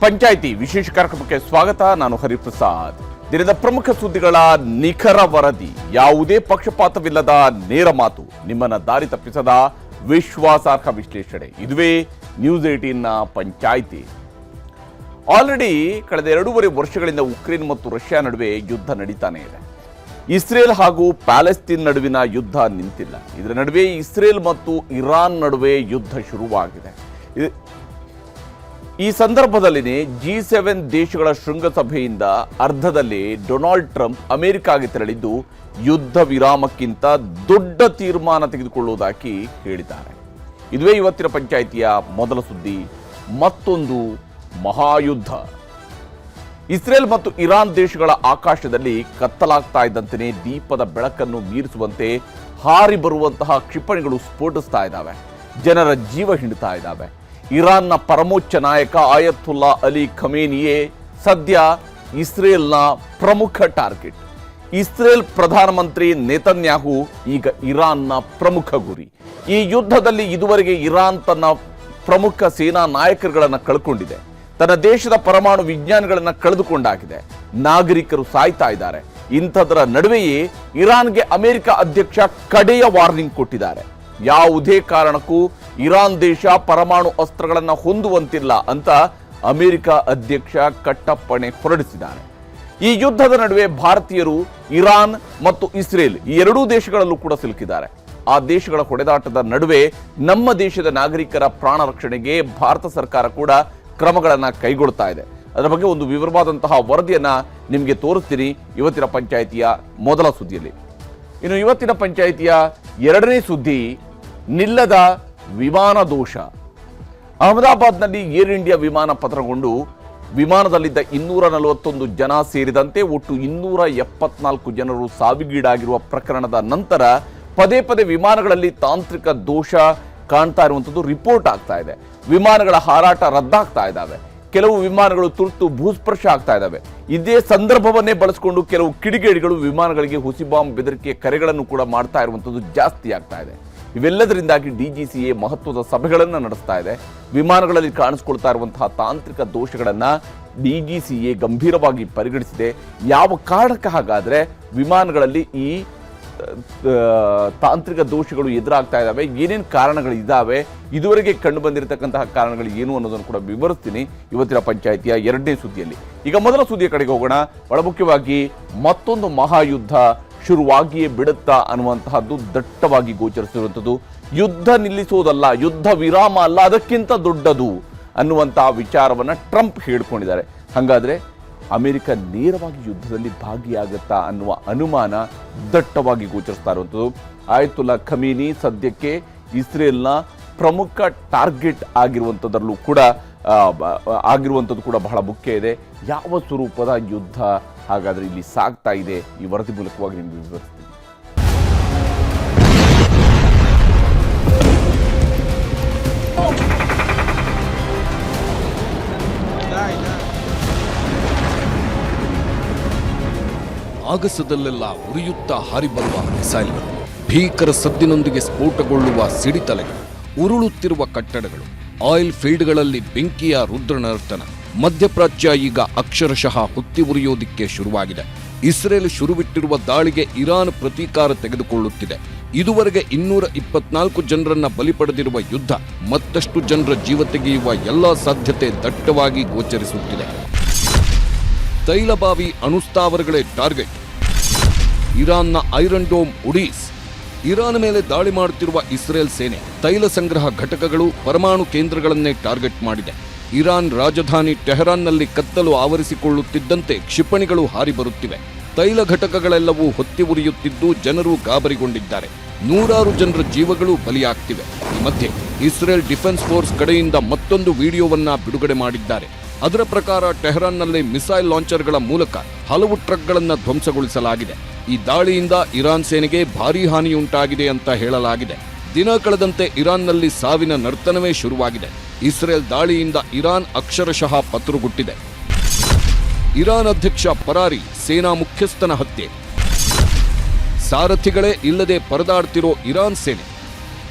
ಪಂಚಾಯಿತಿ ವಿಶೇಷ ಕಾರ್ಯಕ್ರಮಕ್ಕೆ ಸ್ವಾಗತ. ನಾನು ಹರಿಪ್ರಸಾದ್. ದಿನದ ಪ್ರಮುಖ ಸುದ್ದಿಗಳ ನಿಖರ ವರದಿ, ಯಾವುದೇ ಪಕ್ಷಪಾತವಿಲ್ಲದ ನೇರ ಮಾತು, ನಿಮ್ಮನ್ನ ದಾರಿ ತಪ್ಪಿಸದ ವಿಶ್ವಾಸಾರ್ಹ ವಿಶ್ಲೇಷಣೆ. ಇದುವೇ ನ್ಯೂಸ್ 18ನ ಪಂಚಾಯಿತಿ. ಆಲ್ರೆಡಿ ಕಳೆದ 2.5 ವರ್ಷಗಳಿಂದ ಉಕ್ರೇನ್ ಮತ್ತು ರಷ್ಯಾ ನಡುವೆ ಯುದ್ಧ ನಡೀತಾನೆ ಇದೆ. ಇಸ್ರೇಲ್ ಹಾಗೂ ಪ್ಯಾಲೆಸ್ತೀನ್ ನಡುವಿನ ಯುದ್ಧ ನಿಂತಿಲ್ಲ. ಇದರ ನಡುವೆ ಇಸ್ರೇಲ್ ಮತ್ತು ಇರಾನ್ ನಡುವೆ ಯುದ್ಧ ಶುರುವಾಗಿದೆ. ಈ ಸಂದರ್ಭದಲ್ಲಿ G7 ದೇಶಗಳ ಶೃಂಗಸಭೆಯಿಂದ ಅರ್ಧದಲ್ಲಿ ಡೊನಾಲ್ಡ್ ಟ್ರಂಪ್ ಅಮೆರಿಕಾಗೆ ತೆರಳಿದ್ದು ಯುದ್ಧ ವಿರಾಮಕ್ಕಿಂತ ದೊಡ್ಡ ತೀರ್ಮಾನ ತೆಗೆದುಕೊಳ್ಳುವುದಾಗಿ ಹೇಳಿದ್ದಾರೆ. ಇದುವೇ ಇವತ್ತಿನ ಪಂಚಾಯಿತಿಯ ಮೊದಲ ಸುದ್ದಿ. ಮತ್ತೊಂದು ಮಹಾಯುದ್ಧ. ಇಸ್ರೇಲ್ ಮತ್ತು ಇರಾನ್ ದೇಶಗಳ ಆಕಾಶದಲ್ಲಿ ಕತ್ತಲಾಗ್ತಾ ಇದ್ದಂತೆಯೇ ದೀಪದ ಬೆಳಕನ್ನು ಮೀರಿಸುವಂತೆ ಹಾರಿ ಬರುವಂತಹ ಕ್ಷಿಪಣಿಗಳು ಸ್ಫೋಟಿಸ್ತಾ ಇದ್ದಾವೆ. ಜನರ ಜೀವ ಹಿಂಡ್ತಾ ಇದ್ದಾವೆ. ಇರಾನ್ನ ಪರಮೋಚ್ಚ ನಾಯಕ ಆಯತುಲ್ಲಾ ಅಲಿ ಖಮೇನಿಯೇ ಸದ್ಯ ಇಸ್ರೇಲ್ನ ಪ್ರಮುಖ ಟಾರ್ಗೆಟ್. ಇಸ್ರೇಲ್ ಪ್ರಧಾನಮಂತ್ರಿ ನೆತನ್ಯಾಹು ಈಗ ಇರಾನ್ನ ಪ್ರಮುಖ ಗುರಿ. ಈ ಯುದ್ಧದಲ್ಲಿ ಇದುವರೆಗೆ ಇರಾನ್ ತನ್ನ ಪ್ರಮುಖ ಸೇನಾ ನಾಯಕರುಗಳನ್ನು ಕಳ್ಕೊಂಡಿದೆ. ತನ್ನ ದೇಶದ ಪರಮಾಣು ವಿಜ್ಞಾನಿಗಳನ್ನು ಕಳೆದುಕೊಂಡಾಗಿದೆ. ನಾಗರಿಕರು ಸಾಯ್ತಾ ಇದ್ದಾರೆ. ಇಂಥದರ ನಡುವೆಯೇ ಇರಾನ್ಗೆ ಅಮೆರಿಕ ಅಧ್ಯಕ್ಷ ಕಡೆಯ ವಾರ್ನಿಂಗ್ ಕೊಟ್ಟಿದ್ದಾರೆ. ಯಾವುದೇ ಕಾರಣಕ್ಕೂ ಇರಾನ್ ದೇಶ ಪರಮಾಣು ಅಸ್ತ್ರಗಳನ್ನು ಹೊಂದುವಂತಿಲ್ಲ ಅಂತ ಅಮೆರಿಕ ಅಧ್ಯಕ್ಷ ಕಟ್ಟಪ್ಪಣೆ ಹೊರಡಿಸಿದ್ದಾರೆ. ಈ ಯುದ್ಧದ ನಡುವೆ ಭಾರತೀಯರು ಇರಾನ್ ಮತ್ತು ಇಸ್ರೇಲ್ ಈ ಎರಡೂ ದೇಶಗಳಲ್ಲೂ ಕೂಡ ಸಿಲುಕಿದ್ದಾರೆ. ಆ ದೇಶಗಳ ಹೊಡೆದಾಟದ ನಡುವೆ ನಮ್ಮ ದೇಶದ ನಾಗರಿಕರ ಪ್ರಾಣ ರಕ್ಷಣೆಗೆ ಭಾರತ ಸರ್ಕಾರ ಕೂಡ ಕ್ರಮಗಳನ್ನು ಕೈಗೊಳ್ತಾ ಇದೆ. ಅದರ ಬಗ್ಗೆ ಒಂದು ವಿವರವಾದಂತಹ ವರದಿಯನ್ನ ನಿಮಗೆ ತೋರಿಸ್ತೀನಿ ಇವತ್ತಿನ ಪಂಚಾಯಿತಿಯ ಮೊದಲ ಸುದ್ದಿಯಲ್ಲಿ. ಇನ್ನು ಇವತ್ತಿನ ಪಂಚಾಯಿತಿಯ ಎರಡನೇ ಸುದ್ದಿ, ನಿಲ್ಲದ ವಿಮಾನ ದೋಷ. ಅಹಮದಾಬಾದ್ನಲ್ಲಿ ಏರ್ ಇಂಡಿಯಾ ವಿಮಾನ ಪತನಗೊಂಡು ವಿಮಾನದಲ್ಲಿದ್ದ 241 ಜನ ಸೇರಿದಂತೆ ಒಟ್ಟು 274 ಜನರು ಸಾವಿಗೀಡಾಗಿರುವ ಪ್ರಕರಣದ ನಂತರ ಪದೇ ಪದೇ ವಿಮಾನಗಳಲ್ಲಿ ತಾಂತ್ರಿಕ ದೋಷ ಕಾಣ್ತಾ ಇರುವಂಥದ್ದು ರಿಪೋರ್ಟ್ ಆಗ್ತಾ ಇದೆ. ವಿಮಾನಗಳ ಹಾರಾಟ ರದ್ದಾಗ್ತಾ ಇದ್ದಾವೆ. ಕೆಲವು ವಿಮಾನಗಳು ತುರ್ತು ಭೂಸ್ಪರ್ಶ ಆಗ್ತಾ ಇದ್ದಾವೆ. ಇದೇ ಸಂದರ್ಭವನ್ನೇ ಬಳಸಿಕೊಂಡು ಕೆಲವು ಕಿಡಿಗೇಡಿಗಳು ವಿಮಾನಗಳಿಗೆ ಹುಸಿ ಬಾಂಬ್ ಬೆದರಿಕೆಯ ಕರೆಗಳನ್ನು ಕೂಡ ಮಾಡ್ತಾ ಇರುವಂಥದ್ದು ಜಾಸ್ತಿ ಆಗ್ತಾ ಇದೆ. ಇವೆಲ್ಲದರಿಂದಾಗಿ DGCA ಮಹತ್ವದ ಸಭೆಗಳನ್ನು ನಡೆಸ್ತಾ ಇದೆ. ವಿಮಾನಗಳಲ್ಲಿ ಕಾಣಿಸ್ಕೊಳ್ತಾ ಇರುವಂತಹ ತಾಂತ್ರಿಕ ದೋಷಗಳನ್ನು DGCA ಗಂಭೀರವಾಗಿ ಪರಿಗಣಿಸಿದೆ. ಯಾವ ಕಾರಣಕ್ಕೆ ಹಾಗಾದರೆ ವಿಮಾನಗಳಲ್ಲಿ ಈ ತಾಂತ್ರಿಕ ದೋಷಗಳು ಎದುರಾಗ್ತಾ ಇದ್ದಾವೆ, ಏನೇನು ಕಾರಣಗಳಿದ್ದಾವೆ, ಇದುವರೆಗೆ ಕಂಡು ಬಂದಿರತಕ್ಕಂತಹ ಕಾರಣಗಳು ಏನು ಅನ್ನೋದನ್ನು ಕೂಡ ವಿವರಿಸ್ತೀನಿ ಇವತ್ತಿನ ಪಂಚಾಯಿತಿಯ ಎರಡನೇ ಸುದ್ದಿಯಲ್ಲಿ. ಈಗ ಮೊದಲ ಸುದ್ದಿಯ ಕಡೆಗೆ ಹೋಗೋಣ. ಬಹಳ ಮುಖ್ಯವಾಗಿ ಮತ್ತೊಂದು ಮಹಾಯುದ್ಧ ಶುರುವಾಗಿಯೇ ಬಿಡುತ್ತಾ ಅನ್ನುವಂತಹದ್ದು ದಟ್ಟವಾಗಿ ಗೋಚರಿಸಿರುವಂಥದ್ದು. ಯುದ್ಧ ನಿಲ್ಲಿಸೋದಲ್ಲ, ಯುದ್ಧ ವಿರಾಮ ಅಲ್ಲ, ಅದಕ್ಕಿಂತ ದೊಡ್ಡದು ಅನ್ನುವಂತಹ ವಿಚಾರವನ್ನ ಟ್ರಂಪ್ ಹೇಳ್ಕೊಂಡಿದ್ದಾರೆ. ಹಾಗಾದ್ರೆ ಅಮೆರಿಕ ನೇರವಾಗಿ ಯುದ್ಧದಲ್ಲಿ ಭಾಗಿಯಾಗುತ್ತಾ ಅನ್ನುವ ಅನುಮಾನ ದಟ್ಟವಾಗಿ ಗೋಚರಿಸ್ತಾ ಇರುವಂಥದ್ದು. ಆಯತುಲ್ಲಾ ಖಮೇನಿ ಸದ್ಯಕ್ಕೆ ಇಸ್ರೇಲ್ನ ಪ್ರಮುಖ ಟಾರ್ಗೆಟ್ ಆಗಿರುವಂಥದ್ರಲ್ಲೂ ಕೂಡ ಆಗಿರುವಂಥದ್ದು ಕೂಡ ಬಹಳ ಮುಖ್ಯ ಇದೆ. ಯಾವ ಸ್ವರೂಪದ ಯುದ್ಧ ಹಾಗಾದರೆ ಇಲ್ಲಿ ಸಾಗ್ತಾ ಇದೆ, ಈ ವರದಿ ಮೂಲಕವಾಗಿ ನಿಮಗೆ ವಿವರಿಸ್ತೀನಿ. ಆಗಸದಲ್ಲೆಲ್ಲ ಉರಿಯುತ್ತಾ ಹಾರಿಬರುವ ಮಿಸೈಲ್ಗಳು, ಭೀಕರ ಸದ್ದಿನೊಂದಿಗೆ ಸ್ಫೋಟಗೊಳ್ಳುವ ಸಿಡಿತಲೆಗಳು, ಉರುಳುತ್ತಿರುವ ಕಟ್ಟಡಗಳು, ಆಯಿಲ್ ಫೀಲ್ಡ್ಗಳಲ್ಲಿ ಬೆಂಕಿಯ ರುದ್ರನರ್ತನ. ಮಧ್ಯಪ್ರಾಚ್ಯ ಈಗ ಅಕ್ಷರಶಃ ಹೊತ್ತಿ ಉರಿಯೋದಿಕ್ಕೆ ಶುರುವಾಗಿದೆ. ಇಸ್ರೇಲ್ ಶುರುವಿಟ್ಟಿರುವ ದಾಳಿಗೆ ಇರಾನ್ ಪ್ರತೀಕಾರ ತೆಗೆದುಕೊಳ್ಳುತ್ತಿದೆ. ಇದುವರೆಗೆ 224 ಜನರನ್ನ ಬಲಿ ಪಡೆದಿರುವ ಯುದ್ಧ ಮತ್ತಷ್ಟು ಜನರ ಜೀವ ತೆಗೆಯುವ ಎಲ್ಲಾ ಸಾಧ್ಯತೆ ದಟ್ಟವಾಗಿ ಗೋಚರಿಸುತ್ತಿದೆ. ತೈಲಬಾವಿ ಅಣುಸ್ಥಾವರಗಳೇ ಟಾರ್ಗೆಟ್. ಇರಾನ್ನ ಐರನ್ ಡೋಮ್ ಉಡೀಸ್. ಇರಾನ್ ಮೇಲೆ ದಾಳಿ ಮಾಡುತ್ತಿರುವ ಇಸ್ರೇಲ್ ಸೇನೆ ತೈಲ ಸಂಗ್ರಹ ಘಟಕಗಳು, ಪರಮಾಣು ಕೇಂದ್ರಗಳನ್ನೇ ಟಾರ್ಗೆಟ್ ಮಾಡಿದೆ. ಇರಾನ್ ರಾಜಧಾನಿ ಟೆಹರಾನ್ನಲ್ಲಿ ಕತ್ತಲು ಆವರಿಸಿಕೊಳ್ಳುತ್ತಿದ್ದಂತೆ ಕ್ಷಿಪಣಿಗಳು ಹಾರಿ ಬರುತ್ತಿವೆ. ತೈಲ ಘಟಕಗಳೆಲ್ಲವೂ ಹೊತ್ತಿ ಉರಿಯುತ್ತಿದ್ದು ಜನರು ಗಾಬರಿಗೊಂಡಿದ್ದಾರೆ. 100 ಜನರ ಜೀವಗಳು ಬಲಿಯಾಗ್ತಿವೆ. ಈ ಮಧ್ಯೆ ಇಸ್ರೇಲ್ ಡಿಫೆನ್ಸ್ ಫೋರ್ಸ್ ಕಡೆಯಿಂದ ಮತ್ತೊಂದು ವಿಡಿಯೋವನ್ನ ಬಿಡುಗಡೆ ಮಾಡಿದ್ದಾರೆ. ಅದರ ಪ್ರಕಾರ ಟೆಹರಾನ್ನಲ್ಲಿ ಮಿಸೈಲ್ ಲಾಂಚರ್ಗಳ ಮೂಲಕ ಹಲವು ಟ್ರಕ್ಗಳನ್ನು ಧ್ವಂಸಗೊಳಿಸಲಾಗಿದೆ. ಈ ದಾಳಿಯಿಂದ ಇರಾನ್ ಸೇನೆಗೆ ಭಾರೀ ಹಾನಿಯುಂಟಾಗಿದೆ ಅಂತ ಹೇಳಲಾಗಿದೆ. ದಿನ ಕಳೆದಂತೆ ಇರಾನ್ನಲ್ಲಿ ಸಾವಿನ ನರ್ತನವೇ ಶುರುವಾಗಿದೆ. ಇಸ್ರೇಲ್ ದಾಳಿಯಿಂದ ಇರಾನ್ ಅಕ್ಷರಶಃ ಪತರುಗುಟ್ಟಿದೆ. ಇರಾನ್ ಅಧ್ಯಕ್ಷ ಪರಾರಿ, ಸೇನಾ ಮುಖ್ಯಸ್ಥನ ಹತ್ಯೆ. ಸಾರಥಿಗಳೇ ಇಲ್ಲದೆ ಪರದಾಡ್ತಿರೋ ಇರಾನ್ ಸೇನೆ.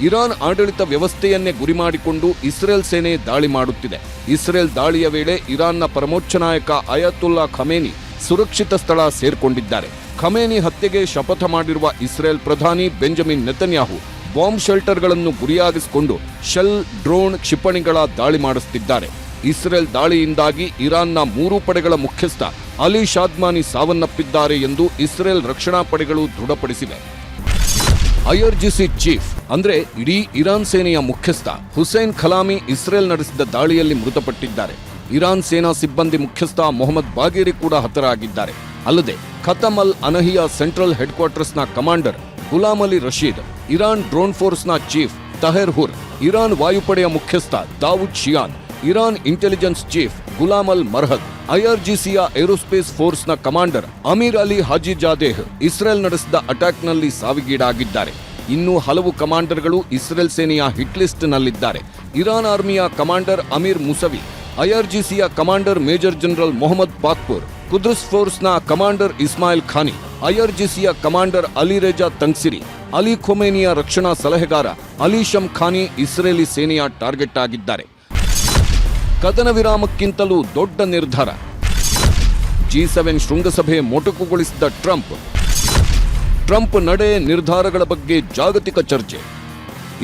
ಇರಾನ್ ಆಡಳಿತ ವ್ಯವಸ್ಥೆಯನ್ನೇ ಗುರಿ ಮಾಡಿಕೊಂಡು ಇಸ್ರೇಲ್ ಸೇನೆ ದಾಳಿ ಮಾಡುತ್ತಿದೆ. ಇಸ್ರೇಲ್ ದಾಳಿಯ ವೇಳೆ ಇರಾನ್ನ ಪರಮೋಚ್ಚ ನಾಯಕ ಅಯತುಲ್ಲಾ ಖಮೇನಿ ಸುರಕ್ಷಿತ ಸ್ಥಳ ಸೇರ್ಕೊಂಡಿದ್ದಾರೆ. ಖಮೇನಿ ಹತ್ಯೆಗೆ ಶಪಥ ಮಾಡಿರುವ ಇಸ್ರೇಲ್ ಪ್ರಧಾನಿ ಬೆಂಜಮಿನ್ ನೆತನ್ಯಾಹು ಬಾಂಬ್ ಶೆಲ್ಟರ್ಗಳನ್ನು ಗುರಿಯಾಗಿಸಿಕೊಂಡು ಶೆಲ್, ಡ್ರೋನ್, ಕ್ಷಿಪಣಿಗಳ ದಾಳಿ ಮಾಡಿಸುತ್ತಿದ್ದಾರೆ. ಇಸ್ರೇಲ್ ದಾಳಿಯಿಂದಾಗಿ ಇರಾನ್ನ 3 ಪಡೆಗಳ ಮುಖ್ಯಸ್ಥ ಅಲಿ ಶಾದ್ಮಾನಿ ಸಾವನ್ನಪ್ಪಿದ್ದಾರೆ ಎಂದು ಇಸ್ರೇಲ್ ರಕ್ಷಣಾ ಪಡೆಗಳು ದೃಢಪಡಿಸಿವೆ. ಐಆರ್ಜಿಸಿ ಚೀಫ್ ಅಂದ್ರೆ ಇಡೀ ಇರಾನ್ ಸೇನೆಯ ಮುಖ್ಯಸ್ಥ ಹುಸೈನ್ ಖಲಾಮಿ ಇಸ್ರೇಲ್ ನಡೆಸಿದ ದಾಳಿಯಲ್ಲಿ ಮೃತಪಟ್ಟಿದ್ದಾರೆ. ಇರಾನ್ ಸೇನಾ ಸಿಬ್ಬಂದಿ ಮುಖ್ಯಸ್ಥ ಮೊಹಮ್ಮದ್ ಬಾಗೇರಿ ಕೂಡ ಹತರಾಗಿದ್ದಾರೆ. ಅಲ್ಲದೆ Khatam al Anbiya central head ಕ್ವಾರ್ಟರ್ಸ್ನ commander Gholam Ali Rashid, Iran drone ಫೋರ್ಸ್ನ ಚೀಫ್ ತಹೆರ್ ಹುರ್, ಇರಾನ್ ವಾಯುಪಡೆಯ ಮುಖ್ಯಸ್ಥ ದಾವೂದ್ ಶಿಯಾನ್, ಇರಾನ್ ಇಂಟೆಲಿಜೆನ್ಸ್ ಚೀಫ್ ಗುಲಾಮ್ ಅಲ್ ಮರ್ಹದ್, ಐಆರ್ಜಿಸಿಯ ಏರೋಸ್ಪೇಸ್ ಫೋರ್ಸ್ನ commander Amir Ali Hajizadeh Israel ನಡೆಸಿದ ಅಟ್ಯಾಕ್ನಲ್ಲಿ ಸಾವಿಗೀಡಾಗಿದ್ದಾರೆ. ಇನ್ನೂ ಹಲವು ಕಮಾಂಡರ್ಗಳು ಇಸ್ರೇಲ್ ಸೇನೆಯ ಹಿಟ್ ಲಿಸ್ಟ್ನಲ್ಲಿದ್ದಾರೆ. ಇರಾನ್ ಆರ್ಮಿಯ ಕಮಾಂಡರ್ ಅಮೀರ್ ಮುಸವಿ, ಐಆರ್ಜಿಸಿಯ commander major general Mohammad Pakpour, ಕುದ್ರಸ್ ಫೋರ್ಸ್ನ ಕಮಾಂಡರ್ ಇಸ್ಮಾಯಿಲ್ ಖಾನಿ, ಐಆರ್ಜಿಸಿಯ commander Ali Reza Tangsiri, Ali ಖೊಮೇನಿಯ ರಕ್ಷಣಾ ಸಲಹೆಗಾರ ಅಲಿ ಶಮ್ ಖಾನಿ ಇಸ್ರೇಲಿ ಸೇನೆಯ ಟಾರ್ಗೆಟ್ ಆಗಿದ್ದಾರೆ. ಕದನ ವಿರಾಮಕ್ಕಿಂತಲೂ ದೊಡ್ಡ ನಿರ್ಧಾರ. G7 ಶೃಂಗಸಭೆ ಮೊಟಕುಗೊಳಿಸಿದ ಟ್ರಂಪ್ ನಡೆ, ನಿರ್ಧಾರಗಳ ಬಗ್ಗೆ ಜಾಗತಿಕ ಚರ್ಚೆ.